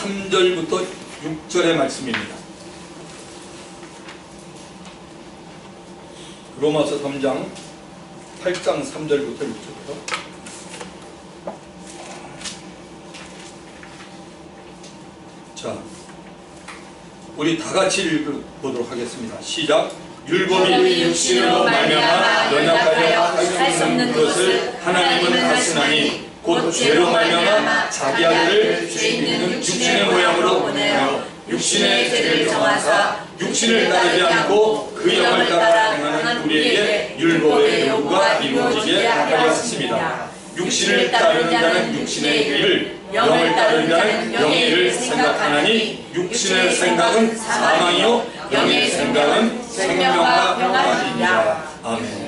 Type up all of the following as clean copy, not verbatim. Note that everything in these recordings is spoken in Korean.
3절부터 6절의 말씀입니다. 로마서 3장 8장 3절부터 6절부터. 자, 우리 다 같이 읽어보도록 하겠습니다. 시작. 율법이 육신으로 말미암아 연약하여 할 수 없는 것을 하나님은 하시나니 곧 죄로 말미암아 자기 아들을 죄 있는 육신의 모양으로 보내어 육신의 죄를 정하사 육신을 따르지 않고 그 영을 따라 행하는 우리에게 율법의 요구가 이루어지게 하려 하십니다. 육신을 따르는 자는 육신의 일을, 영을 따르는 자는 영의 일을 생각하나니 육신의 생각은 사망이요 영의 생각은 생명과 평안이니라. 아멘.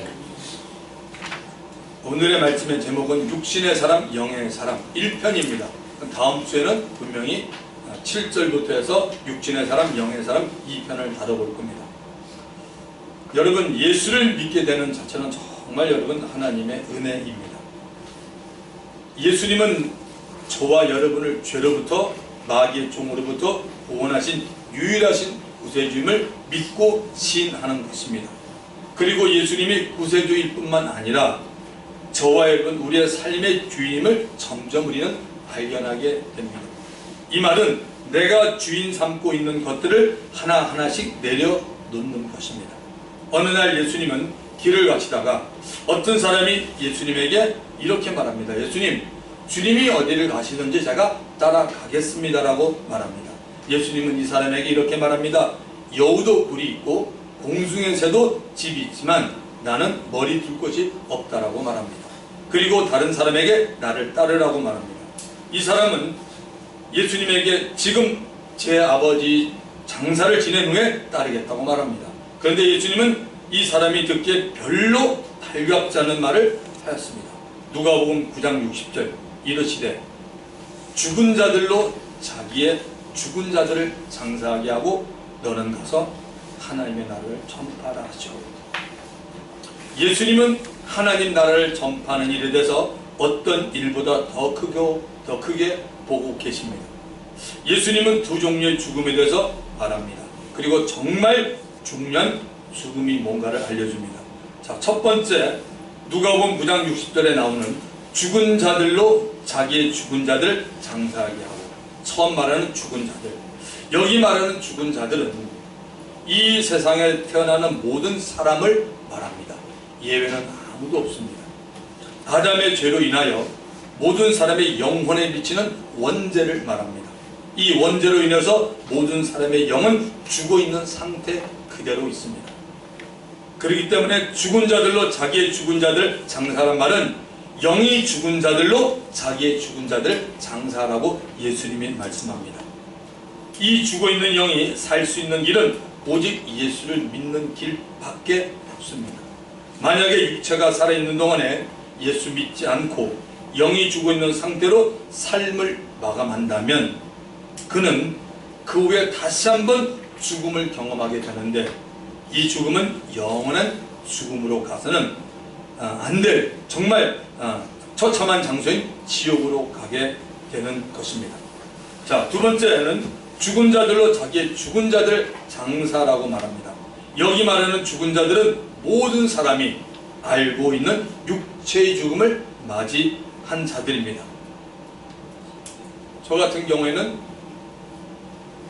오늘의 말씀의 제목은 육신의 사람, 영의 사람 1편입니다. 다음 주에는 분명히 7절부터 해서 육신의 사람, 영의 사람 2편을 다뤄볼 겁니다. 여러분, 예수를 믿게 되는 자체는 정말 여러분 하나님의 은혜입니다. 예수님은 저와 여러분을 죄로부터, 마귀의 종으로부터 구원하신 유일하신 구세주임을 믿고 시인하는 것입니다. 그리고 예수님이 구세주일 뿐만 아니라 저와 여러분 우리의 삶의 주인임을 점점 우리는 발견하게 됩니다. 이 말은 내가 주인 삼고 있는 것들을 하나하나씩 내려놓는 것입니다. 어느 날 예수님은 길을 가시다가 어떤 사람이 예수님에게 이렇게 말합니다. 예수님, 주님이 어디를 가시든지 제가 따라가겠습니다라고 말합니다. 예수님은 이 사람에게 이렇게 말합니다. 여우도 굴이 있고 공중의 새도 집이 있지만 나는 머리 둘 곳이 없다라고 말합니다. 그리고 다른 사람에게 나를 따르라고 말합니다. 이 사람은 예수님에게 지금 제 아버지 장사를 지낸 후에 따르겠다고 말합니다. 그런데 예수님은 이 사람이 듣기에 별로 달갑지 않은 말을 하였습니다. 누가복음 9장 60절 이르시되 죽은 자들로 자기의 죽은 자들을 장사하게 하고 너는 가서 하나님의 나라를 전파하라 하시오. 예수님은 하나님 나라를 전파하는 일에 대해서 어떤 일보다 더 크게 보고 계십니다. 예수님은 두 종류의 죽음에 대해서 말합니다. 그리고 정말 중요한 죽음이 뭔가를 알려줍니다. 자, 첫 번째, 누가복음 9장 60절에 나오는 죽은 자들로 자기의 죽은 자들을 장사하게 하고, 처음 말하는 죽은 자들, 여기 말하는 죽은 자들은 이 세상에 태어나는 모든 사람을 말합니다. 예외는 아무도 없습니다. 아담의 죄로 인하여 모든 사람의 영혼에 미치는 원죄를 말합니다. 이 원죄로 인해서 모든 사람의 영은 죽어있는 상태 그대로 있습니다. 그렇기 때문에 죽은 자들로 자기의 죽은 자들 장사하는 말은 영이 죽은 자들로 자기의 죽은 자들 장사하라고 예수님이 말씀합니다. 이 죽어있는 영이 살 수 있는 길은 오직 예수를 믿는 길밖에 없습니다. 만약에 육체가 살아있는 동안에 예수 믿지 않고 영이 죽어있는 상태로 삶을 마감한다면 그는 그 후에 다시 한번 죽음을 경험하게 되는데, 이 죽음은 영원한 죽음으로 가서는 안 될 정말 처참한 장소인 지옥으로 가게 되는 것입니다. 자, 두 번째는 죽은 자들로 자기의 죽은 자들 장사라고 말합니다. 여기 말하는 죽은 자들은 모든 사람이 알고 있는 육체의 죽음을 맞이한 자들입니다. 저 같은 경우에는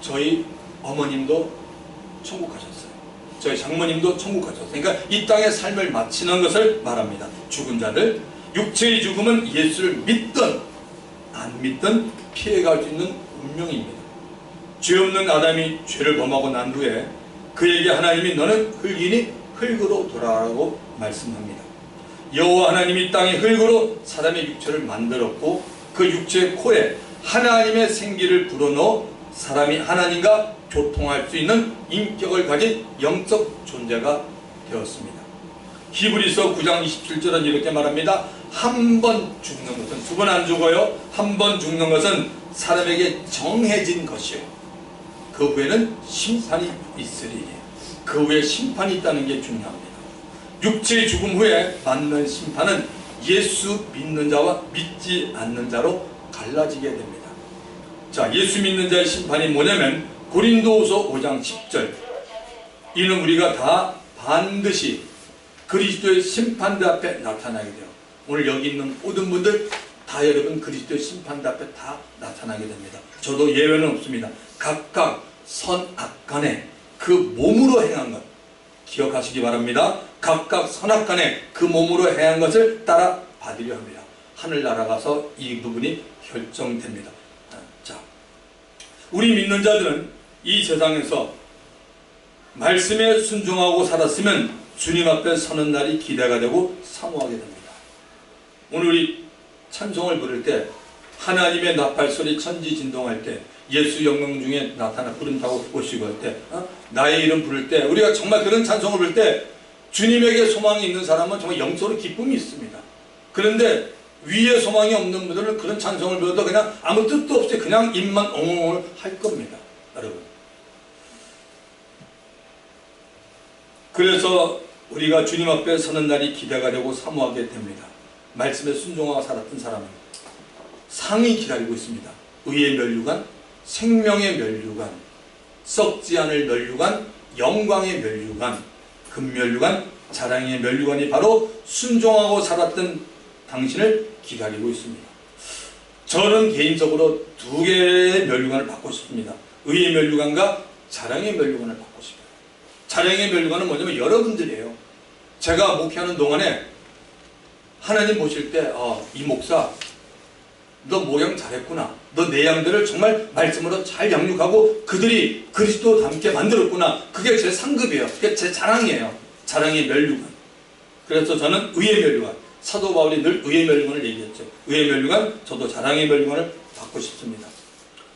저희 어머님도 천국 가셨어요. 저희 장모님도 천국 가셨어요. 그러니까 이 땅의 삶을 마치는 것을 말합니다. 죽은 자들, 육체의 죽음은 예수를 믿든 안 믿든 피해갈 수 있는 운명입니다. 죄 없는 아담이 죄를 범하고 난 후에 그에게 하나님이 너는 흙이니 흙으로 돌아가라고 말씀합니다. 여호와 하나님이 땅의 흙으로 사람의 육체를 만들었고 그 육체의 코에 하나님의 생기를 불어넣어 사람이 하나님과 교통할 수 있는 인격을 가진 영적 존재가 되었습니다. 히브리서 9장 27절은 이렇게 말합니다. 한 번 죽는 것은, 두 번 안 죽어요. 한 번 죽는 것은 사람에게 정해진 것이요, 그 후에는 심판이 있으리니, 그 후에 심판이 있다는 게 중요합니다. 육체의 죽음 후에 받는 심판은 예수 믿는 자와 믿지 않는 자로 갈라지게 됩니다. 자, 예수 믿는 자의 심판이 뭐냐면 고린도후서 5장 10절, 이는 우리가 다 반드시 그리스도의 심판대 앞에 나타나게 돼요. 오늘 여기 있는 모든 분들 다 여러분 그리스도의 심판대 앞에 다 나타나게 됩니다. 저도 예외는 없습니다. 각각 선악간에 그 몸으로 행한 것 기억하시기 바랍니다. 각각 선악간에 그 몸으로 행한 것을 따라 받으려 합니다. 하늘나라 가서 이 부분이 결정됩니다. 자, 우리 믿는 자들은 이 세상에서 말씀에 순종하고 살았으면 주님 앞에 서는 날이 기대가 되고 사모하게 됩니다. 오늘 우리 찬송을 부를 때 하나님의 나팔소리 천지진동할 때 예수 영광 중에 나타나 구름 타고 오시고 할 때 나의 이름 부를 때 우리가 정말 그런 찬송을 부를 때 주님에게 소망이 있는 사람은 정말 영적으로 기쁨이 있습니다. 그런데 위에 소망이 없는 분들은 그런 찬송을 불러도 그냥 아무 뜻도 없이 그냥 입만 엉엉 할 겁니다. 여러분, 그래서 우리가 주님 앞에 서는 날이 기대가 되고 사모하게 됩니다. 말씀에 순종하고 살았던 사람은 상이 기다리고 있습니다. 의의 면류관, 생명의 면류관, 썩지 않을 면류관, 영광의 면류관, 금면류관, 자랑의 면류관이 바로 순종하고 살았던 당신을 기다리고 있습니다. 저는 개인적으로 두 개의 면류관을 받고 싶습니다. 의의 면류관과 자랑의 면류관을 받고 싶어요. 자랑의 면류관은 뭐냐면 여러분들이에요. 제가 목회하는 동안에 하나님 보실 때 이 목사 너 모양 잘했구나, 너 내 양들을 정말 말씀으로 잘 양육하고 그들이 그리스도 닮게 만들었구나, 그게 제 상급이에요. 그게 제 자랑이에요. 자랑의 면류관. 그래서 저는 의의 면류관, 사도 바울이 늘 의의 면류관을 얘기했죠. 의의 면류관, 저도 자랑의 면류관을 받고 싶습니다.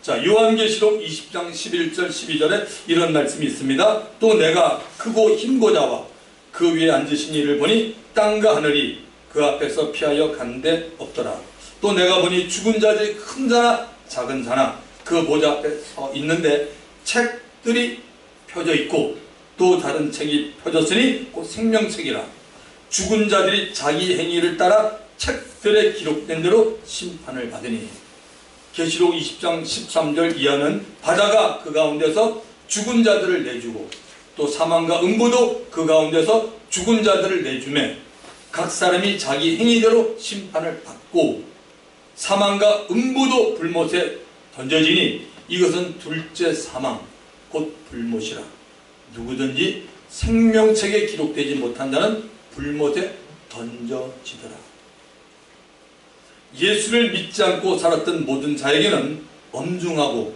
자, 요한계시록 20장 11절 12절에 이런 말씀이 있습니다. 또 내가 크고 힘 고자와 그 위에 앉으신 이를 보니 땅과 하늘이 그 앞에서 피하여 간데 없더라. 또 내가 보니 죽은 자들이 큰 자나 작은 자나 그 보좌 앞에 서 있는데 책들이 펴져 있고 또 다른 책이 펴졌으니 곧 생명책이라. 죽은 자들이 자기 행위를 따라 책들에 기록된 대로 심판을 받으니. 계시록 20장 13절 이하는 바다가 그 가운데서 죽은 자들을 내주고 또 사망과 음부도 그 가운데서 죽은 자들을 내주매 각 사람이 자기 행위대로 심판을 받고 사망과 음부도 불못에 던져지니 이것은 둘째 사망 곧 불못이라. 누구든지 생명책에 기록되지 못한 자는 불못에 던져지더라. 예수를 믿지 않고 살았던 모든 자에게는 엄중하고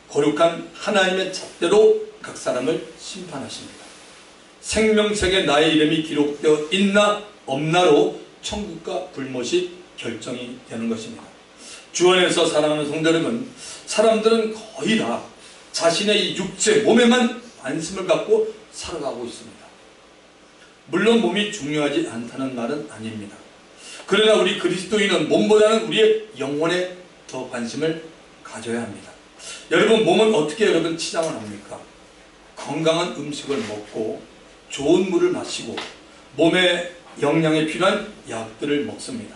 거룩한 하나님의 잣대로 각 사람을 심판하십니다. 생명책에 나의 이름이 기록되어 있나 없나로 천국과 불못이 결정이 되는 것입니다. 주 안에서 사랑하는 성도 여러분, 사람들은 거의 다 자신의 이 육체 몸에만 관심을 갖고 살아가고 있습니다. 물론 몸이 중요하지 않다는 말은 아닙니다. 그러나 우리 그리스도인은 몸보다는 우리의 영혼에 더 관심을 가져야 합니다. 여러분, 몸은 어떻게 여러분 치장을 합니까? 건강한 음식을 먹고 좋은 물을 마시고 몸에 영양에 필요한 약들을 먹습니다.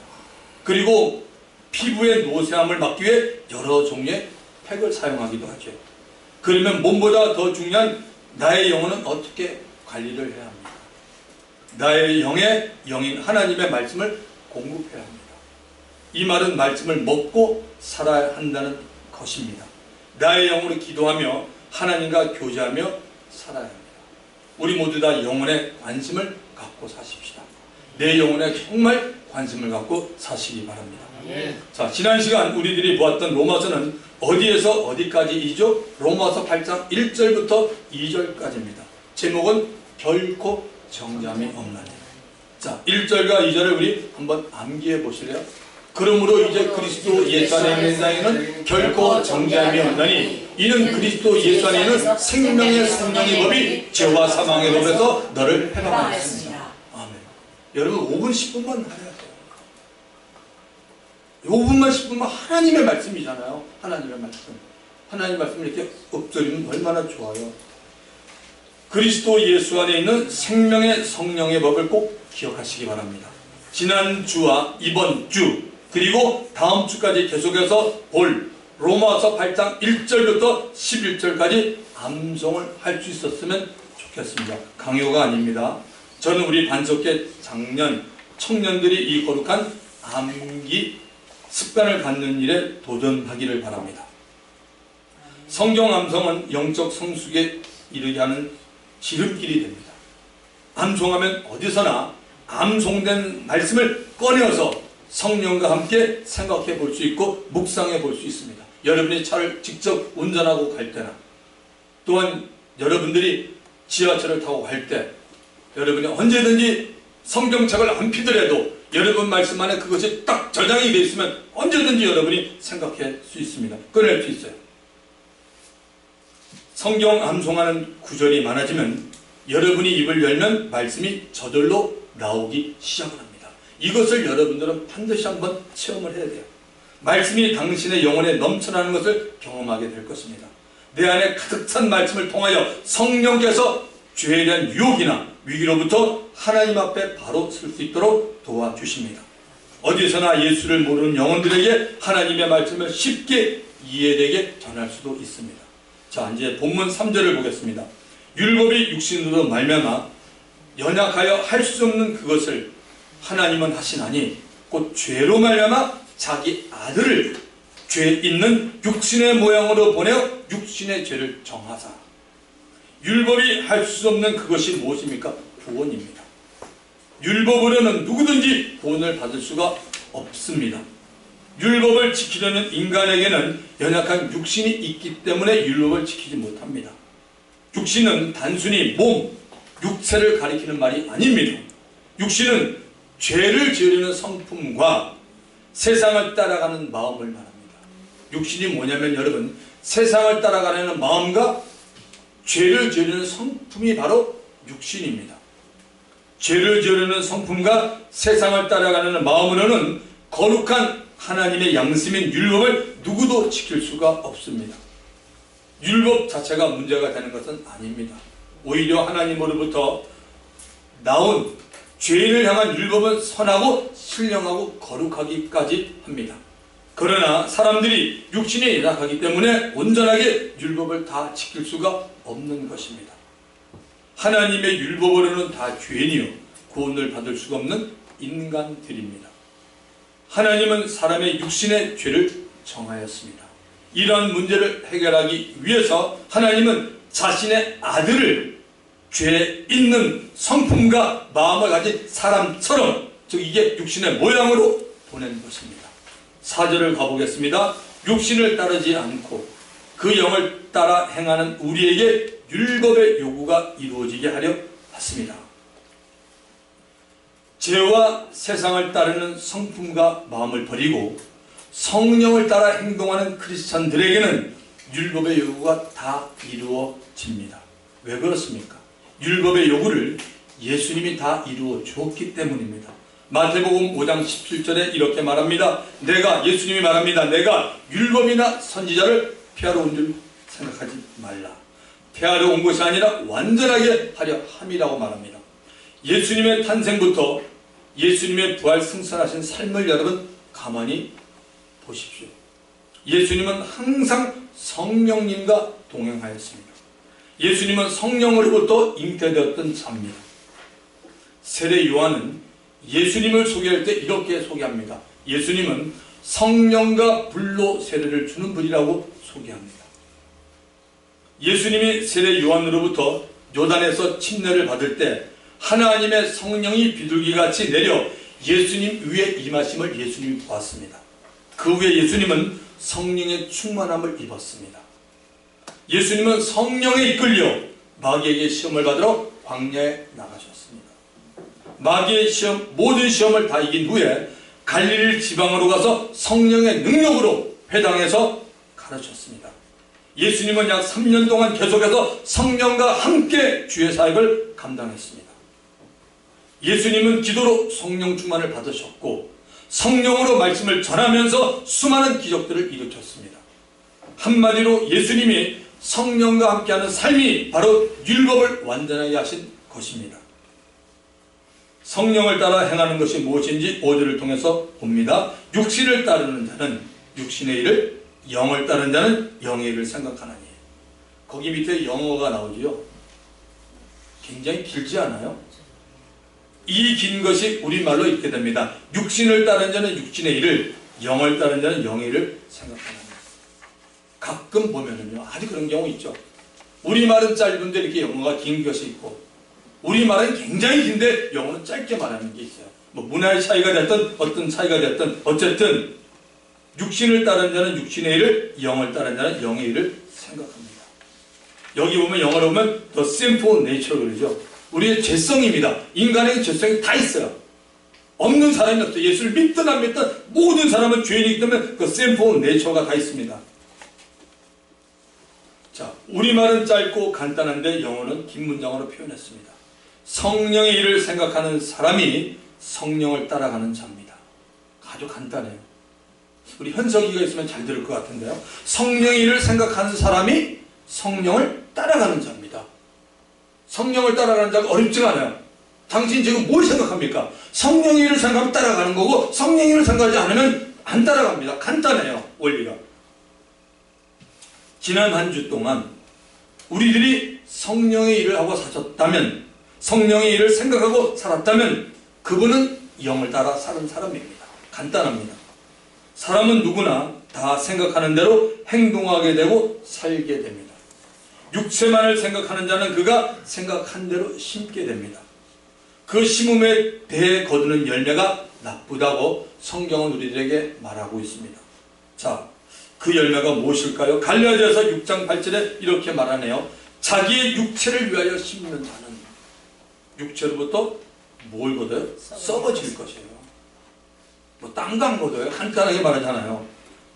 그리고 피부의 노쇠함을 막기 위해 여러 종류의 팩을 사용하기도 하죠. 그러면 몸보다 더 중요한 나의 영혼은 어떻게 관리를 해야 합니까? 나의 영의 영인 하나님의 말씀을 공급해야 합니다. 이 말은 말씀을 먹고 살아야 한다는 것입니다. 나의 영으로 기도하며 하나님과 교제하며 살아야 합니다. 우리 모두 다 영혼에 관심을 갖고 사십시다. 내 영혼에 정말 관심을 갖고 사시기 바랍니다. 자, 지난 시간 우리들이 보았던 로마서는 어디에서 어디까지이죠? 로마서 8장 1절부터 2절까지입니다. 제목은 결코 정잠이 없나니. 자, 1절과 2절을 우리 한번 암기해 보실래요? 그러므로 이제 그리스도 예수 안에 있는 자에는 결코 정잠이 없나니 이는 그리스도 예수 안에 있는 생명의 성령의 법이 죄와 사망의 법에서 너를 해방하였습니다. 아멘. 여러분 5분 10분만 하셔야 돼요. 5분만 10분만 하나님의 말씀이잖아요. 하나님의 말씀. 하나님의 말씀을 이렇게 읊조리면 얼마나 좋아요. 그리스도 예수 안에 있는 생명의 성령의 법을 꼭 기억하시기 바랍니다. 지난주와 이번 주 그리고 다음 주까지 계속해서 볼 로마서 8장 1절부터 11절까지 암송을 할 수 있었으면 좋겠습니다. 강요가 아닙니다. 저는 우리 반석회 장년, 청년들이 이 거룩한 암기 습관을 갖는 일에 도전하기를 바랍니다. 성경 암송은 영적 성숙에 이르게 하는 지름길이 됩니다. 암송하면 어디서나 암송된 말씀을 꺼내어서 성령과 함께 생각해 볼 수 있고 묵상해 볼 수 있습니다. 여러분이 차를 직접 운전하고 갈 때나 또한 여러분들이 지하철을 타고 갈 때 여러분이 언제든지 성경책을 안 피더라도 여러분 말씀 안에 그것이 딱 저장이 되어 있으면 언제든지 여러분이 생각할 수 있습니다. 꺼낼 수 있어요. 성경 암송하는 구절이 많아지면 여러분이 입을 열면 말씀이 저절로 나오기 시작을 합니다. 이것을 여러분들은 반드시 한번 체험을 해야 돼요. 말씀이 당신의 영혼에 넘쳐나는 것을 경험하게 될 것입니다. 내 안에 가득 찬 말씀을 통하여 성령께서 죄에 대한 유혹이나 위기로부터 하나님 앞에 바로 설 수 있도록 도와주십니다. 어디서나 예수를 모르는 영혼들에게 하나님의 말씀을 쉽게 이해되게 전할 수도 있습니다. 자, 이제 본문 3절을 보겠습니다. 율법이 육신으로 말미암아 연약하여 할 수 없는 그것을 하나님은 하시나니 곧 죄로 말미암아 자기 아들을 죄 있는 육신의 모양으로 보내어 육신의 죄를 정하사. 율법이 할 수 없는 그것이 무엇입니까? 구원입니다. 율법으로는 누구든지 구원을 받을 수가 없습니다. 율법을 지키려는 인간에게는 연약한 육신이 있기 때문에 율법을 지키지 못합니다. 육신은 단순히 몸, 육체를 가리키는 말이 아닙니다. 육신은 죄를 지으려는 성품과 세상을 따라가는 마음을 말합니다. 육신이 뭐냐면 여러분, 세상을 따라가려는 마음과 죄를 지으려는 성품이 바로 육신입니다. 죄를 지으려는 성품과 세상을 따라가려는 마음으로는 거룩한 하나님의 양심인 율법을 누구도 지킬 수가 없습니다. 율법 자체가 문제가 되는 것은 아닙니다. 오히려 하나님으로부터 나온 죄인을 향한 율법은 선하고 신령하고 거룩하기까지 합니다. 그러나 사람들이 육신이 연약하기 때문에 온전하게 율법을 다 지킬 수가 없는 것입니다. 하나님의 율법으로는 다 죄인이요 구원을 받을 수가 없는 인간들입니다. 하나님은 사람의 육신의 죄를 정하였습니다. 이러한 문제를 해결하기 위해서 하나님은 자신의 아들을 죄 있는 성품과 마음을 가진 사람처럼, 즉 이게 육신의 모양으로 보낸 것입니다. 4절을 가보겠습니다. 육신을 따르지 않고 그 영을 따라 행하는 우리에게 율법의 요구가 이루어지게 하려 했습니다. 죄와 세상을 따르는 성품과 마음을 버리고 성령을 따라 행동하는 크리스찬들에게는 율법의 요구가 다 이루어집니다. 왜 그렇습니까? 율법의 요구를 예수님이 다 이루어 주었기 때문입니다. 마태복음 5장 17절에 이렇게 말합니다. 예수님이 말합니다. 내가 율법이나 선지자를 폐하러 온 줄 생각하지 말라. 폐하러 온 것이 아니라 완전하게 하려 함이라고 말합니다. 예수님의 탄생부터 예수님의 부활 승천하신 삶을 여러분 가만히 보십시오. 예수님은 항상 성령님과 동행하였습니다. 예수님은 성령으로부터 잉태되었던 자입니다. 세례 요한은 예수님을 소개할 때 이렇게 소개합니다. 예수님은 성령과 불로 세례를 주는 분이라고 소개합니다. 예수님이 세례 요한으로부터 요단에서 침례를 받을 때 하나님의 성령이 비둘기같이 내려 예수님 위에 임하심을 예수님이 보았습니다. 그 후에 예수님은 성령의 충만함을 입었습니다. 예수님은 성령에 이끌려 마귀에게 시험을 받으러 광야에 나가셨습니다. 마귀의 시험, 모든 시험을 다 이긴 후에 갈릴리 지방으로 가서 성령의 능력으로 회당에서 가르쳤습니다. 예수님은 약 3년 동안 계속해서 성령과 함께 주의 사역을 감당했습니다. 예수님은 기도로 성령 충만을 받으셨고 성령으로 말씀을 전하면서 수많은 기적들을 일으켰습니다. 한마디로 예수님이 성령과 함께하는 삶이 바로 율법을 완전하게 하신 것입니다. 성령을 따라 행하는 것이 무엇인지 5절을 통해서 봅니다. 육신을 따르는 자는 육신의 일을 영을 따른 자는 영의 일을 생각하나니. 거기 밑에 영어가 나오지요. 굉장히 길지 않아요? 이 긴 것이 우리말로 이렇게 됩니다. 육신을 따른 자는 육신의 일을, 영을 따른 자는 영의 일을 생각하나니. 가끔 보면은요, 아주 그런 경우 있죠. 우리말은 짧은데 이렇게 영어가 긴 것이 있고, 우리말은 굉장히 긴데 영어는 짧게 말하는 게 있어요. 뭐 문화의 차이가 됐든 어떤 차이가 됐든 어쨌든 육신을 따른 자는 육신의 일을, 영을 따른 자는 영의 일을 생각합니다. 여기 보면 영어로 보면 the sinful nature 그러죠. 우리의 죄성입니다. 인간의 죄성이 다 있어요. 없는 사람이 없어요. 예수를 믿든 안 믿든 모든 사람은 죄인이기 때문에 그 sinful nature가 다 있습니다. 자, 우리말은 짧고 간단한데 영어는 긴 문장으로 표현했습니다. 성령의 일을 생각하는 사람이 성령을 따라가는 자입니다. 아주 간단해요. 우리 현석이가 있으면 잘 들을 것 같은데요. 성령의 일을 생각하는 사람이 성령을 따라가는 자입니다. 성령을 따라가는 자가 어렵지가 않아요. 당신 지금 뭘 생각합니까? 성령의 일을 생각하면 따라가는 거고, 성령의 일을 생각하지 않으면 안 따라갑니다. 간단해요, 원리가. 지난 한 주 동안 우리들이 성령의 일을 하고 사셨다면, 성령의 일을 생각하고 살았다면 그분은 영을 따라 사는 사람입니다. 간단합니다. 사람은 누구나 다 생각하는 대로 행동하게 되고 살게 됩니다. 육체만을 생각하는 자는 그가 생각한 대로 심게 됩니다. 그 심음에 대해 거두는 열매가 나쁘다고 성경은 우리들에게 말하고 있습니다. 자, 그 열매가 무엇일까요? 갈라디아서 6장 8절에 이렇게 말하네요. 자기의 육체를 위하여 심는 자는 육체로부터 뭘 거둬요? 썩어질 것이에요. 뭐 땅강 거둬요? 간단하게 말하잖아요.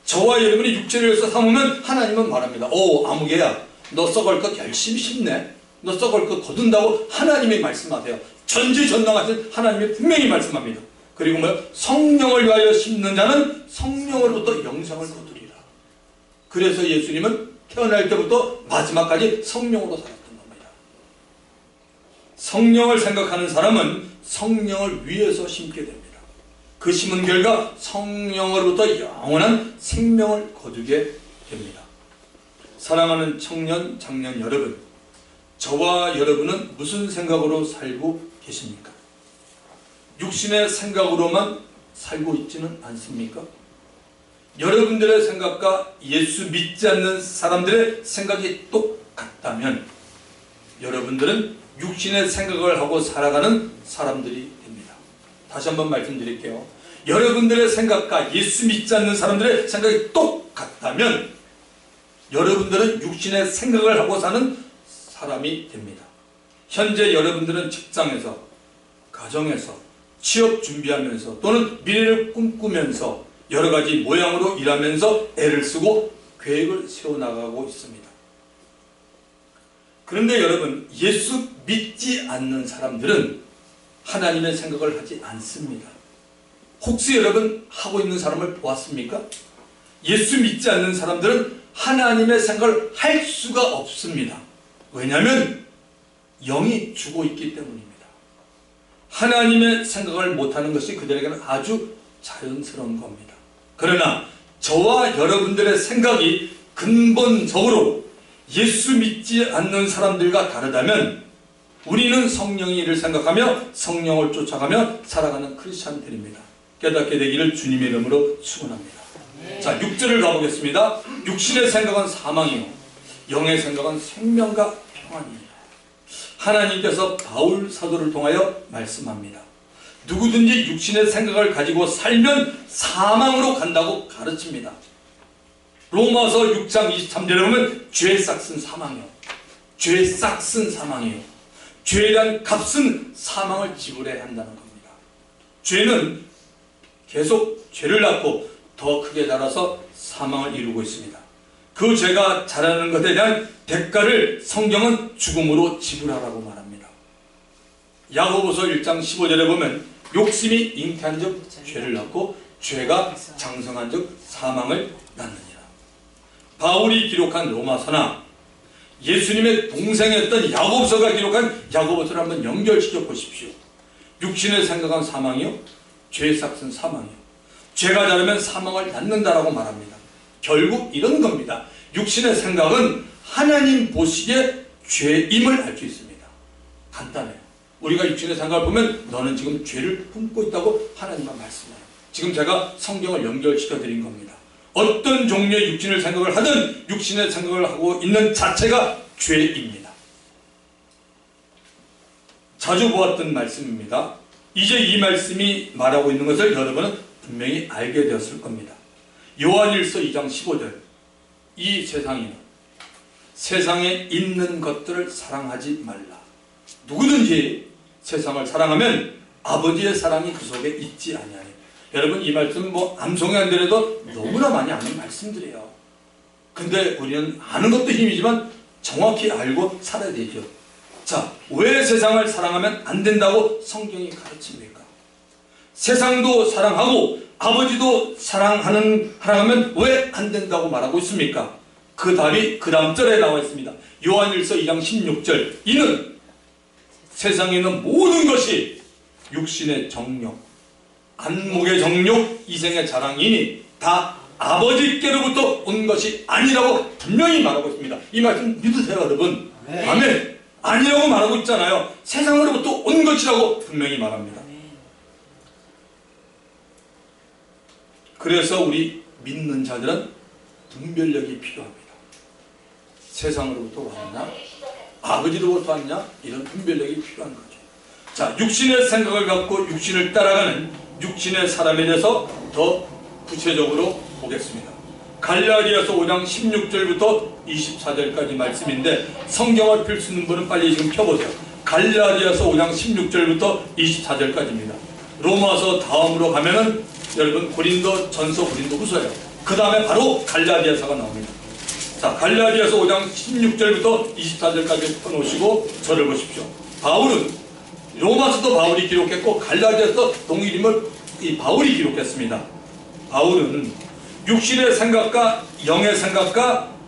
저와 여러분이 육체를 위해서 삼으면 하나님은 말합니다. 오, 아무개야, 너 썩을 것 열심히 심네. 너 썩을 것 거둔다고 하나님이 말씀하세요. 전지전능하신 하나님이 분명히 말씀합니다. 그리고 뭐요? 성령을 위하여 심는 자는 성령으로부터 영생을 거두리라. 그래서 예수님은 태어날 때부터 마지막까지 성령으로 살았던 겁니다. 성령을 생각하는 사람은 성령을 위해서 심게 됩니다. 그 심은 결과 성령으로부터 영원한 생명을 거두게 됩니다. 사랑하는 청년, 장년 여러분, 저와 여러분은 무슨 생각으로 살고 계십니까? 육신의 생각으로만 살고 있지는 않습니까? 여러분들의 생각과 예수 믿지 않는 사람들의 생각이 똑같다면 여러분들은 육신의 생각을 하고 살아가는 사람들이 됩니다. 다시 한번 말씀드릴게요. 여러분들의 생각과 예수 믿지 않는 사람들의 생각이 똑같다면 여러분들은 육신의 생각을 하고 사는 사람이 됩니다. 현재 여러분들은 직장에서, 가정에서, 취업 준비하면서 또는 미래를 꿈꾸면서 여러 가지 모양으로 일하면서 애를 쓰고 계획을 세워나가고 있습니다. 그런데 여러분, 예수 믿지 않는 사람들은 하나님의 생각을 하지 않습니다. 혹시 여러분 하고 있는 사람을 보았습니까? 예수 믿지 않는 사람들은 하나님의 생각을 할 수가 없습니다. 왜냐하면 영이 죽어 있기 때문입니다. 하나님의 생각을 못하는 것이 그들에게는 아주 자연스러운 겁니다. 그러나 저와 여러분들의 생각이 근본적으로 예수 믿지 않는 사람들과 다르다면 우리는 성령의 일을 생각하며 성령을 쫓아가며 살아가는 크리스찬들입니다. 깨닫게 되기를 주님의 이름으로 축원합니다. 자, 6절을 가보겠습니다. 육신의 생각은 사망이요 영의 생각은 생명과 평안이에요. 하나님께서 바울 사도를 통하여 말씀합니다. 누구든지 육신의 생각을 가지고 살면 사망으로 간다고 가르칩니다. 로마서 6장 23절에 보면 죄 싹슨 사망이요 죄 싹슨 사망이요 죄에 대한 값은 사망을 지불해야 한다는 겁니다. 죄는 계속 죄를 낳고 더 크게 자라서 사망을 이루고 있습니다. 그 죄가 자라는 것에 대한 대가를 성경은 죽음으로 지불하라고 말합니다. 야고보서 1장 15절에 보면 욕심이 잉태한 즉 죄를 낳고 죄가 장성한 즉 사망을 낳느니라. 바울이 기록한 로마서나 예수님의 동생이었던 야고보서가 기록한 야고보서를 한번 연결시켜 보십시오. 육신의 생각은 사망이요 죄 삭은 사망이요 죄가 자라면 사망을 낳는다라고 말합니다. 결국 이런 겁니다. 육신의 생각은 하나님 보시기에 죄임을 알 수 있습니다. 간단해요. 우리가 육신의 생각을 보면 너는 지금 죄를 품고 있다고 하나님만 말씀해요. 지금 제가 성경을 연결시켜 드린 겁니다. 어떤 종류의 육신의 생각을 하든 육신의 생각을 하고 있는 자체가 죄입니다. 자주 보았던 말씀입니다. 이제 이 말씀이 말하고 있는 것을 여러분은 분명히 알게 되었을 겁니다. 요한일서 2장 15절. 이 세상에는 세상에 있는 것들을 사랑하지 말라. 누구든지 세상을 사랑하면 아버지의 사랑이 그 속에 있지 아니하니. 여러분 이 말씀 암송이 안 되려도 너무나 많이 아는 말씀들이에요. 근데 우리는 아는 것도 힘이지만 정확히 알고 살아야 되죠. 자, 왜 세상을 사랑하면 안 된다고 성경이 가르칩니까? 세상도 사랑하고 아버지도 사랑하면 왜 안 된다고 말하고 있습니까? 그 답이 그 다음 절에 나와 있습니다. 요한일서 2장 16절. 이는 세상에 있는 모든 것이 육신의 정욕, 안목의 정욕, 이생의 자랑이니 다 아버지께로부터 온 것이 아니라고 분명히 말하고 있습니다. 이 말씀 믿으세요, 여러분? 네. 아멘. 아니라고 말하고 있잖아요. 세상으로부터 온 것이라고 분명히 말합니다. 그래서 우리 믿는 자들은 분별력이 필요합니다. 세상으로부터 왔냐? 아버지로부터 왔냐? 이런 분별력이 필요한 거죠. 자, 육신의 생각을 갖고 육신을 따라가는 육신의 사람에 대해서 더 구체적으로 보겠습니다. 갈라디아서 5장 16절부터 24절까지 말씀인데 성경을 펼 수 있는 분은 빨리 지금 펴보세요. 갈라디아서 5장 16절부터 24절까지입니다. 로마서 다음으로 가면은 여러분 고린도 전서, 고린도 후서예요. 그 다음에 바로 갈라디아서가 나옵니다. 자, 갈라디아서 5장 16절부터 24절까지 펴놓으시고 저를 보십시오. 바울은 로마서도 바울이 기록했고 갈라디아서 동일임을 이 바울이 기록했습니다. 바울은 육신의 생각과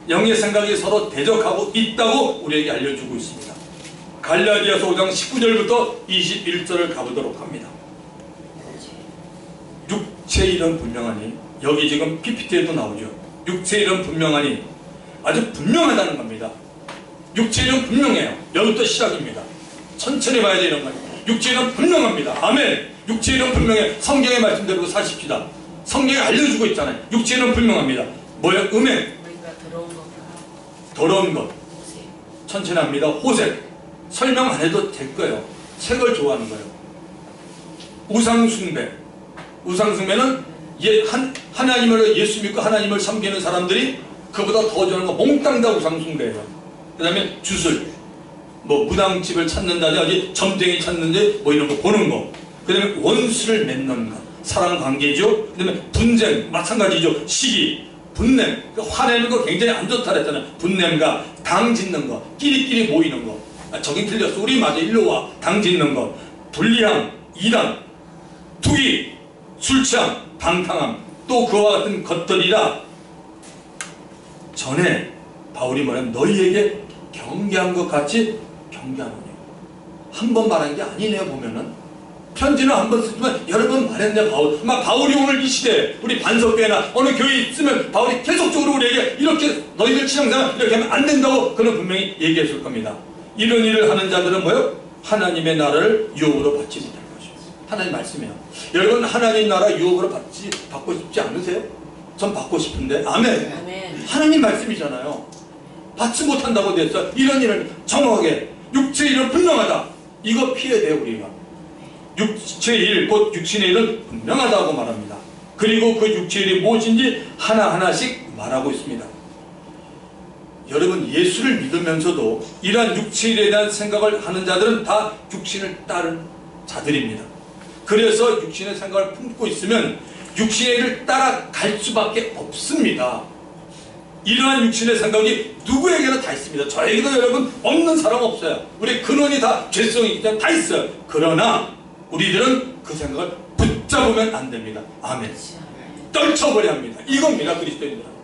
영의 생각이 서로 대적하고 있다고 우리에게 알려주고 있습니다. 갈라디아서 5장 19절부터 21절을 가보도록 합니다. 육체의 일은 분명하니, 여기 지금 PPT에도 나오죠. 육체의 일은 분명하니, 아주 분명하다는 겁니다. 육체의 일은 분명해요. 여기부터 시작입니다. 천천히 봐야 되는 거예요. 육체의 일은 분명합니다. 아멘. 육체의 일은 분명해. 성경의 말씀대로 사십시다. 성경이 알려주고 있잖아요. 육체의 일은 분명합니다. 뭐예요? 음행, 더러운 것, 천천히 합니다. 호색, 설명 안 해도 될 거예요. 색을 좋아하는 거예요. 우상숭배, 우상숭배는 하나님을 예수 믿고 하나님을 섬기는 사람들이 그보다 더 좋아하는 거 몽땅 다 우상숭배예요. 그 다음에 주술, 무당집을 찾는다든지 어디 점쟁이 찾는지 이런 거 보는 거. 그 다음에 원수를 맺는 것, 사랑관계죠. 그 다음에 분쟁, 마찬가지죠. 시기, 분냄, 화내는 거 굉장히 안 좋다 그랬잖아요. 분냄과 당 짓는 거, 끼리끼리 모이는 거. 저긴 틀렸어. 우리 맞아. 일로 와. 당 짓는 거. 불리함, 이단, 투기, 술 취함, 방탕함, 또 그와 같은 것들이라 전에 바울이 말하면 너희에게 경계한 것 같이 경계하노니. 한 번 말한 게 아니네요. 보면은 편지는 한 번 쓰지만 여러 번 말했네. 바울이 오늘 이 시대에 우리 반석교회나 어느 교회에 있으면 바울이 계속적으로 우리에게 이렇게 너희들 신앙생활 이렇게 하면 안 된다고 그는 분명히 얘기했을 겁니다. 이런 일을 하는 자들은 뭐요? 하나님의 나라를 유업으로 받지 못할 것입니다. 하나님 말씀이에요. 여러분 하나님 나라 유업으로 받고 싶지 않으세요? 전 받고 싶은데. 아멘. 아멘. 하나님 말씀이잖아요. 받지 못한다고 됐어. 이런 일을 정확하게 육체의 일은 분명하다. 이거 피해야 돼요. 우리가. 육체의 일, 곧 육신의 일은 분명하다고 말합니다. 그리고 그 육체의 일이 무엇인지 하나하나씩 말하고 있습니다. 여러분 예수를 믿으면서도 이러한 육체의 일에 대한 생각을 하는 자들은 다 육신을 따른 자들입니다. 그래서 육신의 생각을 품고 있으면 육신의 일을 따라갈 수밖에 없습니다. 이러한 육신의 생각이 누구에게나 다 있습니다. 저에게도 여러분 없는 사람 없어요. 우리 근원이 다 죄성이기 때문에 다 있어요. 그러나 우리들은 그 생각을 붙잡으면 안 됩니다. 아멘. 떨쳐버려야 합니다. 이겁니다. 그리스도인들은.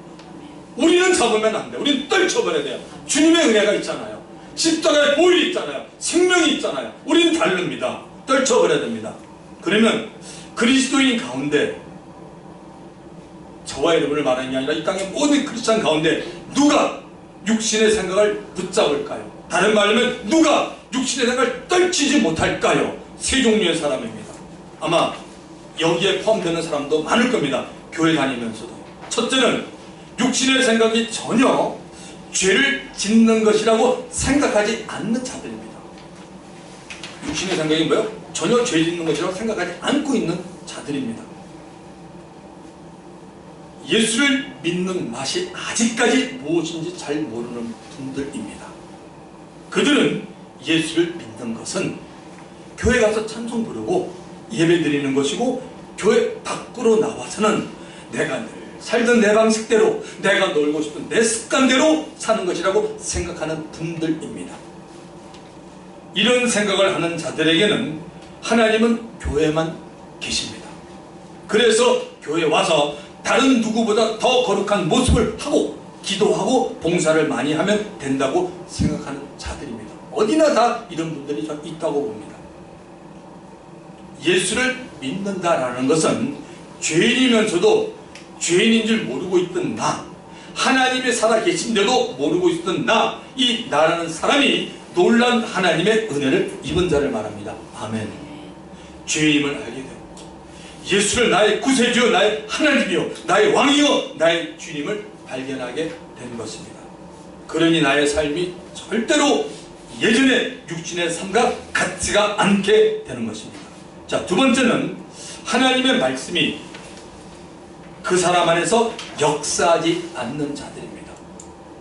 우리는 잡으면 안 돼요. 우리는 떨쳐버려야 돼요. 주님의 은혜가 있잖아요. 십자가의 보혈이 있잖아요. 생명이 있잖아요. 우리는 다릅니다. 떨쳐버려야 됩니다. 그러면 그리스도인 가운데 저와 여러분을 말하는 게 아니라 이 땅의 모든 크리스찬 가운데 누가 육신의 생각을 붙잡을까요? 다른 말로 하면 누가 육신의 생각을 떨치지 못할까요? 세 종류의 사람입니다. 아마 여기에 포함되는 사람도 많을 겁니다. 교회 다니면서도. 첫째는 육신의 생각이 전혀 죄를 짓는 것이라고 생각하지 않는 자들입니다. 육신의 생각이 뭐예요? 전혀 죄 짓는 것이라고 생각하지 않고 있는 자들입니다. 예수를 믿는 맛이 아직까지 무엇인지 잘 모르는 분들입니다. 그들은 예수를 믿는 것은 교회 가서 찬송 부르고 예배 드리는 것이고 교회 밖으로 나와서는 내가 늘 살던 내 방식대로 내가 놀고 싶은 내 습관대로 사는 것이라고 생각하는 분들입니다. 이런 생각을 하는 자들에게는 하나님은 교회만 계십니다. 그래서 교회에 와서 다른 누구보다 더 거룩한 모습을 하고 기도하고 봉사를 많이 하면 된다고 생각하는 자들입니다. 어디나 다 이런 분들이 좀 있다고 봅니다. 예수를 믿는다라는 것은 죄인이면서도 죄인인 줄 모르고 있던 나, 하나님이 살아계신데도 모르고 있던 나, 이 나라는 사람이 놀란 하나님의 은혜를 입은 자를 말합니다. 아멘. 죄임을 알게 되고 예수를 나의 구세주여, 나의 하나님이여, 나의 왕이여, 나의 주님을 발견하게 된 것입니다. 그러니 나의 삶이 절대로 예전의 육신의 삶과 같지가 않게 되는 것입니다. 자, 두 번째는 하나님의 말씀이 그 사람 안에서 역사하지 않는 자들입니다.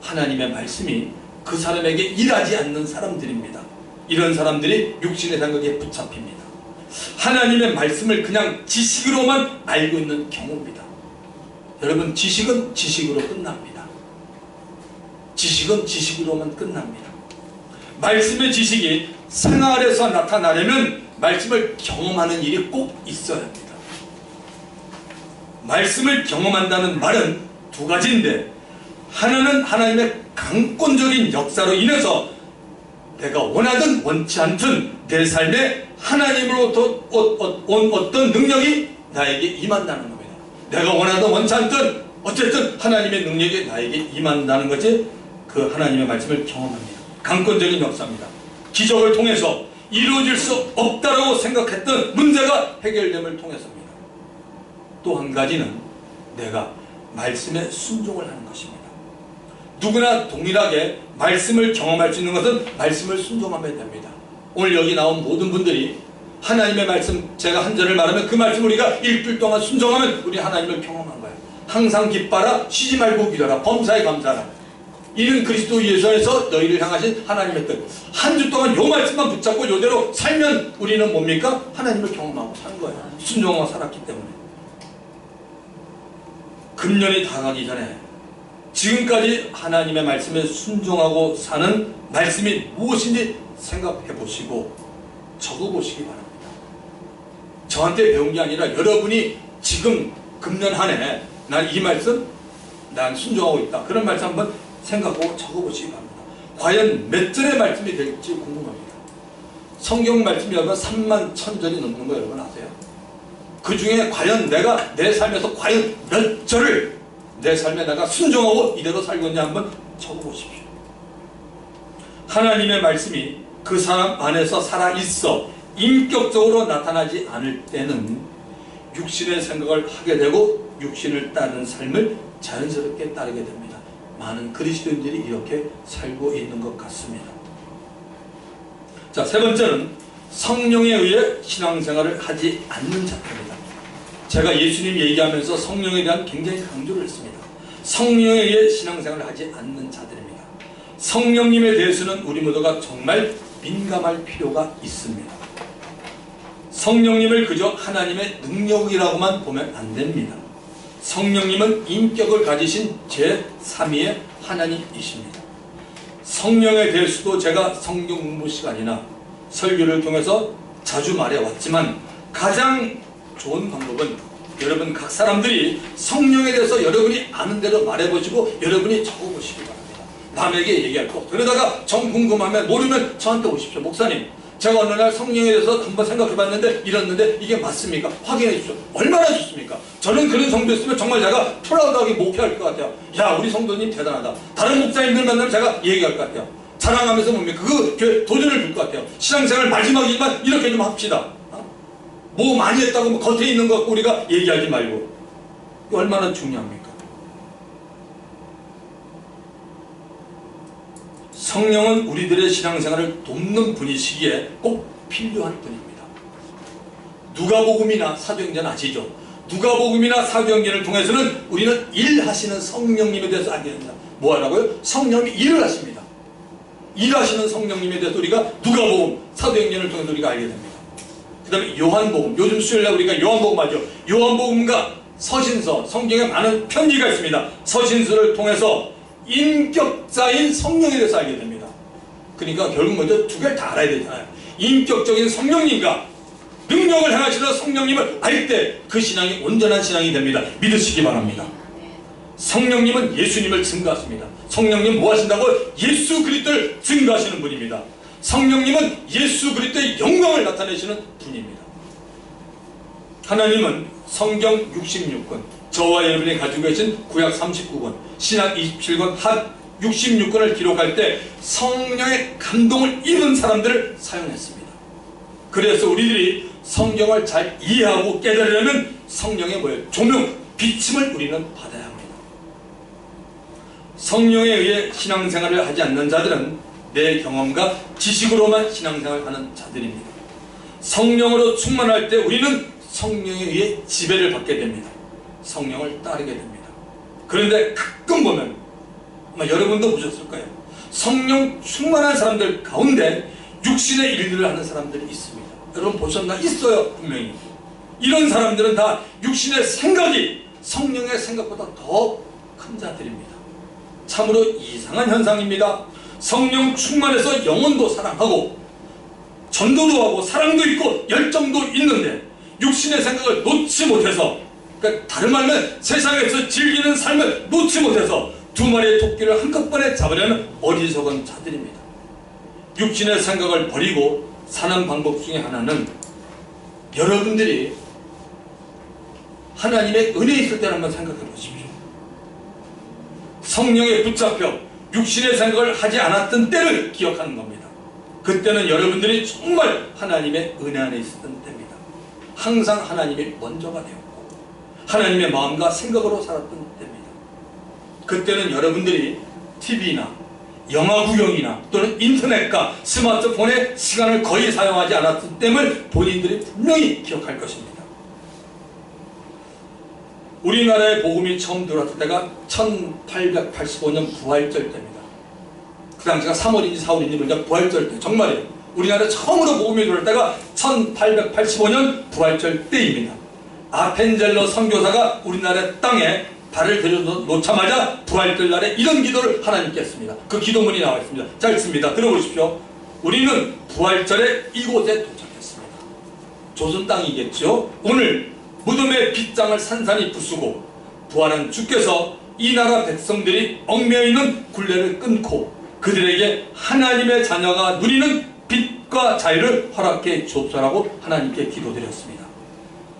하나님의 말씀이 그 사람에게 일하지 않는 사람들입니다. 이런 사람들이 육신의 생각에 붙잡힙니다. 하나님의 말씀을 그냥 지식으로만 알고 있는 경우입니다. 여러분, 지식은 지식으로 끝납니다. 지식은 지식으로만 끝납니다. 말씀의 지식이 생활에서 나타나려면 말씀을 경험하는 일이 꼭 있어야 합니다. 말씀을 경험한다는 말은 두 가지인데, 하나는 하나님의 강권적인 역사로 인해서 내가 원하든 원치 않든 내 삶에 하나님으로부터 온 어떤 능력이 나에게 임한다는 겁니다. 내가 원하든 원치 않든 어쨌든 하나님의 능력이 나에게 임한다는 것이 그 하나님의 말씀을 경험합니다. 강권적인 역사입니다. 기적을 통해서 이루어질 수 없다고 생각했던 문제가 해결됨을 통해서입니다. 또 한 가지는 내가 말씀에 순종을 하는 것입니다. 누구나 동일하게 말씀을 경험할 수 있는 것은 말씀을 순종하면 됩니다. 오늘 여기 나온 모든 분들이 하나님의 말씀, 제가 한 절을 말하면 그 말씀 우리가 일주일 동안 순종하면 우리 하나님을 경험한 거예요. 항상 기뻐라, 쉬지 말고 기도하라, 범사에 감사하라. 이는 그리스도 예수 안에서 너희를 향하신 하나님의 뜻. 한 주 동안 요 말씀만 붙잡고 요대로 살면 우리는 뭡니까? 하나님을 경험하고 사는 거예요. 순종하고 살았기 때문에. 금년이 다가기 전에 지금까지 하나님의 말씀에 순종하고 사는 말씀이 무엇인지 생각해 보시고 적어 보시기 바랍니다. 저한테 배운 게 아니라 여러분이 지금 금년 한 해 난 이 말씀 난 순종하고 있다, 그런 말씀 한번 생각하고 적어 보시기 바랍니다. 과연 몇 절의 말씀이 될지 궁금합니다. 성경 말씀이 여러분 3만 1000절이 넘는 거 여러분 아세요? 그 중에 과연 내가 내 삶에서 과연 몇 절을 내 삶에 내가 순종하고 이대로 살고 있냐 한번 적어보십시오. 하나님의 말씀이 그 사람 안에서 살아있어 인격적으로 나타나지 않을 때는 육신의 생각을 하게 되고 육신을 따르는 삶을 자연스럽게 따르게 됩니다. 많은 그리스도인들이 이렇게 살고 있는 것 같습니다. 자, 세 번째는 성령에 의해 신앙생활을 하지 않는 자입니다. 제가 예수님 얘기하면서 성령에 대한 굉장히 강조를 했습니다. 성령에 의해 신앙생활을 하지 않는 자들입니다. 성령님에 대해서는 우리 모두가 정말 민감할 필요가 있습니다. 성령님을 그저 하나님의 능력이라고만 보면 안 됩니다. 성령님은 인격을 가지신 제3위의 하나님이십니다. 성령에 대해서도 제가 성경 공부 시간이나 설교를 통해서 자주 말해왔지만 가장 좋은 방법은 여러분 각 사람들이 성령에 대해서 여러분이 아는 대로 말해보시고 여러분이 적어보시기 바랍니다. 남에게 얘기할 거. 그러다가 정 궁금하면 모르면 저한테 오십시오. 목사님, 제가 어느 날 성령에 대해서 한번 생각해봤는데 이랬는데 이게 맞습니까? 확인해 주십시오. 얼마나 좋습니까? 저는 그런 성도였으면 정말 제가 프라우드하게 목회할 것 같아요. 야, 우리 성도님 대단하다. 다른 목사님들 만나면 제가 얘기할 것 같아요. 자랑하면서 뭡니까? 그 교회 도전을 줄 것 같아요. 신앙생활 마지막이지만 이렇게 좀 합시다. 뭐 많이 했다고 뭐 겉에 있는 거 갖고 우리가 얘기하지 말고. 얼마나 중요합니까? 성령은 우리들의 신앙생활을 돕는 분이시기에 꼭 필요한 분입니다. 누가복음이나 사도행전 아시죠? 누가복음이나 사도행전을 통해서는 우리는 일하시는 성령님에 대해서 알게 됩니다. 뭐 하라고요? 성령이 일을 하십니다. 일하시는 성령님에 대해서 우리가 누가복음, 사도행전을 통해서 우리가 알게 됩니다. 그 다음에 요한복음, 요즘 수요일날 우리가 요한복음 하죠. 요한복음과 서신서, 성경에 많은 편지가 있습니다. 서신서를 통해서 인격자인 성령에 대해서 알게 됩니다. 그러니까 결국 먼저 두 개를 다 알아야 되잖아요. 인격적인 성령님과 능력을 행하시는 성령님을 알 때 그 신앙이 온전한 신앙이 됩니다. 믿으시기 바랍니다. 성령님은 예수님을 증거하십니다. 성령님 뭐 하신다고? 예수 그리스도를 증거하시는 분입니다. 성령님은 예수 그리스도의 영광을 나타내시는 분입니다. 하나님은 성경 66권, 저와 여러분이 가지고 계신 구약 39권, 신약 27권, 합 66권을 기록할 때 성령의 감동을 입은 사람들을 사용했습니다. 그래서 우리들이 성경을 잘 이해하고 깨달으려면 성령의 뭐예요? 조명, 비침을 우리는 받아야 합니다. 성령에 의해 신앙생활을 하지 않는 자들은 내 경험과 지식으로만 신앙생활을 하는 자들입니다. 성령으로 충만할 때 우리는 성령에 의해 지배를 받게 됩니다. 성령을 따르게 됩니다. 그런데 가끔 보면 아마 여러분도 보셨을 거예요. 성령 충만한 사람들 가운데 육신의 일들을 하는 사람들이 있습니다. 여러분 보셨나? 있어요. 분명히. 이런 사람들은 다 육신의 생각이 성령의 생각보다 더 큰 자들입니다. 참으로 이상한 현상입니다. 성령 충만해서 영혼도 사랑하고 전도도 하고 사랑도 있고 열정도 있는데 육신의 생각을 놓지 못해서, 그러니까 다른 말하면 세상에서 즐기는 삶을 놓지 못해서 두 마리의 토끼를 한꺼번에 잡으려는 어리석은 자들입니다. 육신의 생각을 버리고 사는 방법 중에 하나는 여러분들이 하나님의 은혜 있을 때를 한번 생각해 보십시오. 성령에 붙잡혀 육신의 생각을 하지 않았던 때를 기억하는 겁니다. 그때는 여러분들이 정말 하나님의 은혜 안에 있었던 때입니다. 항상 하나님이 먼저가 되었고 하나님의 마음과 생각으로 살았던 때입니다. 그때는 여러분들이 TV나 영화 구경이나 또는 인터넷과 스마트폰에 시간을 거의 사용하지 않았던 때를 본인들이 분명히 기억할 것입니다. 우리나라에 복음이 처음 들어왔을 때가 1885년 부활절 때입니다. 그 당시가 3월인지 4월인지 모르겠는데 부활절 때, 정말이에요. 우리나라에 처음으로 복음이 들어올 때가 1885년 부활절 때입니다. 아펜젤러 선교사가 우리나라 땅에 발을 들여놓자마자 부활절 날에 이런 기도를 하나님께 했습니다. 그 기도문이 나와 있습니다. 자, 읽습니다. 들어보십시오. 우리는 부활절에 이곳에 도착했습니다. 조선 땅이겠죠. 오늘 무덤의 빗장을 산산히 부수고 부활한 주께서 이 나라 백성들이 얽매여 있는 굴레를 끊고 그들에게 하나님의 자녀가 누리는 빛과 자유를 허락해 주옵소서라고 하나님께 기도드렸습니다.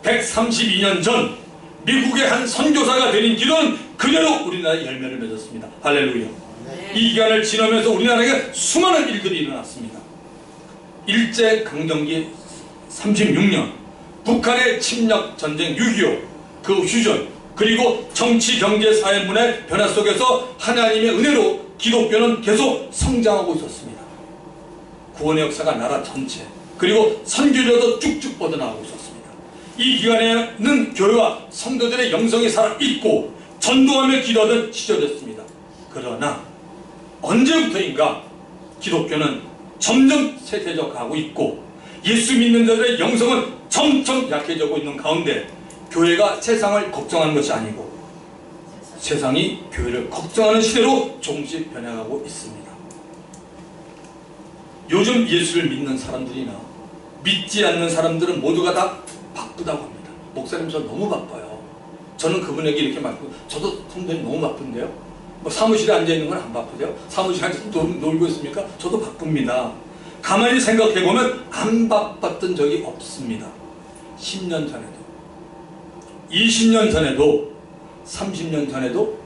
132년 전 미국의 한 선교사가 드린 기도는 그대로 우리나라에 열매를 맺었습니다. 할렐루야. 네. 이 기간을 지나면서 우리나라에 수많은 일들이 일어났습니다. 일제강점기 36년, 북한의 침략 전쟁 6.25, 그 휴전, 그리고 정치, 경제, 사회, 문화의 변화 속에서 하나님의 은혜로 기독교는 계속 성장하고 있었습니다. 구원의 역사가 나라 전체, 그리고 선교제도 쭉쭉 뻗어나가고 있었습니다. 이 기간에는 교회와 성도들의 영성이 살아있고 전도하며 기도하던 시절이었습니다. 그러나 언제부터인가 기독교는 점점 쇠퇴져 가고 있고 예수 믿는 자들의 영성은 점점 약해지고 있는 가운데 교회가 세상을 걱정하는 것이 아니고 세상이 교회를 걱정하는 시대로 조금씩 변해가고 있습니다. 요즘 예수를 믿는 사람들이나 믿지 않는 사람들은 모두가 다 바쁘다고 합니다. 목사님 저 너무 바빠요. 저는 그분에게 이렇게 말고 저도 성도님 너무 바쁜데요. 뭐 사무실에 앉아있는 건 안 바쁘세요? 사무실에 앉아서 놀고 있습니까? 저도 바쁩니다. 가만히 생각해보면 안 바빴던 적이 없습니다. 10년 전에도, 20년 전에도, 30년 전에도,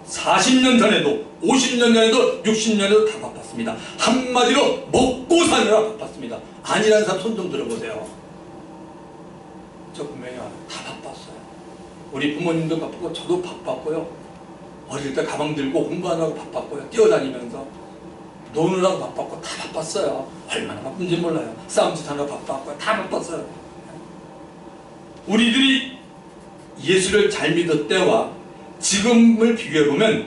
40년 전에도, 50년 전에도, 60년에도 다 바빴습니다. 한마디로 먹고 사느라 바빴습니다. 아니라는 사람 손 좀 들어보세요. 저 분명히 다 바빴어요. 우리 부모님도 바쁘고 저도 바빴고요. 어릴 때 가방 들고 공부하느라고 바빴고요. 뛰어다니면서 노느라고 바빴고 다 바빴어요. 얼마나 바쁜지 몰라요. 싸움짓 하느라고 바빴고요. 다 바빴어요. 우리들이 예수를 잘 믿을 때와 지금을 비교해보면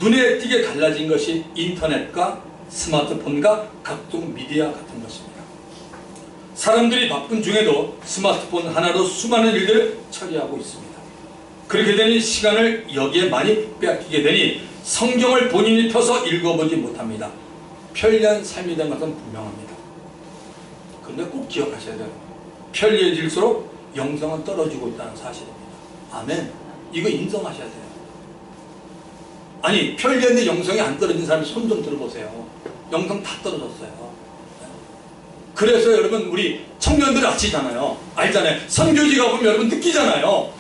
눈에 띄게 달라진 것이 인터넷과 스마트폰과 각종 미디어 같은 것입니다. 사람들이 바쁜 중에도 스마트폰 하나로 수많은 일들을 처리하고 있습니다. 그렇게 되니 시간을 여기에 많이 빼앗기게 되니 성경을 본인이 펴서 읽어보지 못합니다. 편리한 삶이 된 것은 분명합니다. 그런데 꼭 기억하셔야 돼요. 편리해질수록 영성은 떨어지고 있다는 사실입니다. 아멘. 이거 인정하셔야 돼요. 아니, 편리한데 영성이 안 떨어진 사람이 손 좀 들어보세요. 영성 다 떨어졌어요. 그래서 여러분, 우리 청년들 아시잖아요. 알잖아요. 선교지 가보면 여러분 느끼잖아요.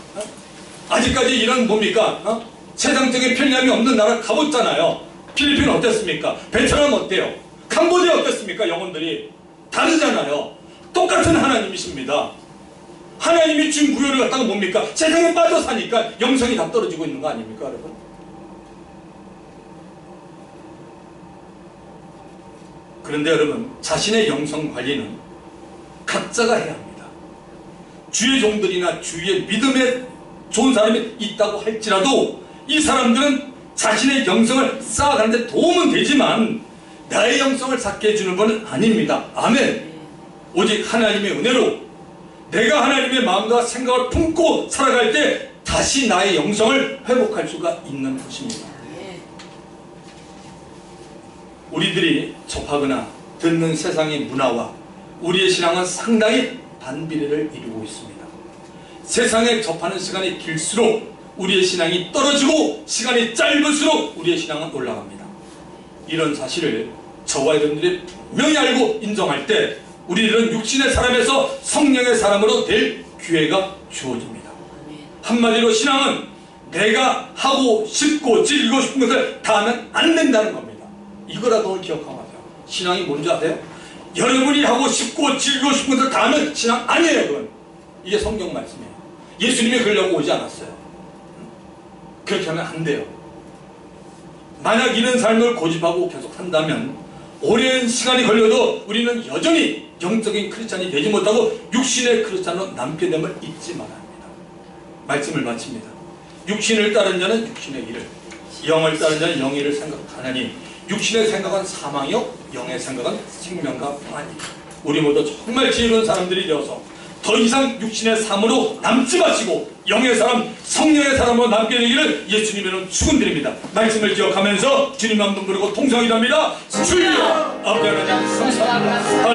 아직까지 이런 뭡니까? 세상적인 편리함이 없는 나라 가봤잖아요. 필리핀 어땠습니까? 베트남 어때요? 캄보디아 어땠습니까? 영혼들이 다르잖아요. 똑같은 하나님이십니다. 하나님이 준 구요를 갖다가 뭡니까? 세상에 빠져 사니까 영성이 다 떨어지고 있는 거 아닙니까, 여러분? 그런데 여러분, 자신의 영성 관리는 각자가 해야 합니다. 주의 종들이나 주의 믿음에 좋은 사람이 있다고 할지라도 이 사람들은 자신의 영성을 쌓아가는데 도움은 되지만 나의 영성을 쌓게 해주는 분은 아닙니다. 아멘. 오직 하나님의 은혜로 내가 하나님의 마음과 생각을 품고 살아갈 때 다시 나의 영성을 회복할 수가 있는 것입니다. 우리들이 접하거나 듣는 세상의 문화와 우리의 신앙은 상당히 반비례를 이루고 있습니다. 세상에 접하는 시간이 길수록 우리의 신앙이 떨어지고 시간이 짧을수록 우리의 신앙은 올라갑니다. 이런 사실을 저와 여러분들이 분명히 알고 인정할 때 우리들은 육신의 사람에서 성령의 사람으로 될 기회가 주어집니다. 한마디로 신앙은 내가 하고 싶고 즐기고 싶은 것을 다 하면 안 된다는 겁니다. 이거라도 기억하고 하세요. 신앙이 뭔지 아세요? 여러분이 하고 싶고 즐기고 싶은 것을 다 하면 신앙 아니에요. 그건. 이게 성경 말씀이에요. 예수님이 그러려고 오지 않았어요. 그렇게 하면 안 돼요. 만약 이런 삶을 고집하고 계속 한다면 오랜 시간이 걸려도 우리는 여전히 영적인 크리스찬이 되지 못하고 육신의 크리스찬으로 남게 됨을 잊지 말아야 합니다. 말씀을 마칩니다. 육신을 따른 자는 육신의 일을, 영을 따른 자는 영의 일을 생각하나니 육신의 생각은 사망이요 영의 생각은 생명과 평안이다. 우리 모두 정말 지혜로운 사람들이 되어서 더 이상 육신의 삶으로 남지 마시고 영의 사람, 성령의 사람으로 남게 되기를 예수님으로 축원드립니다. 말씀을 기억하면서 주님 한 분 부르고 통성이랍니다. 주여 아버지 하나님 감사합니다.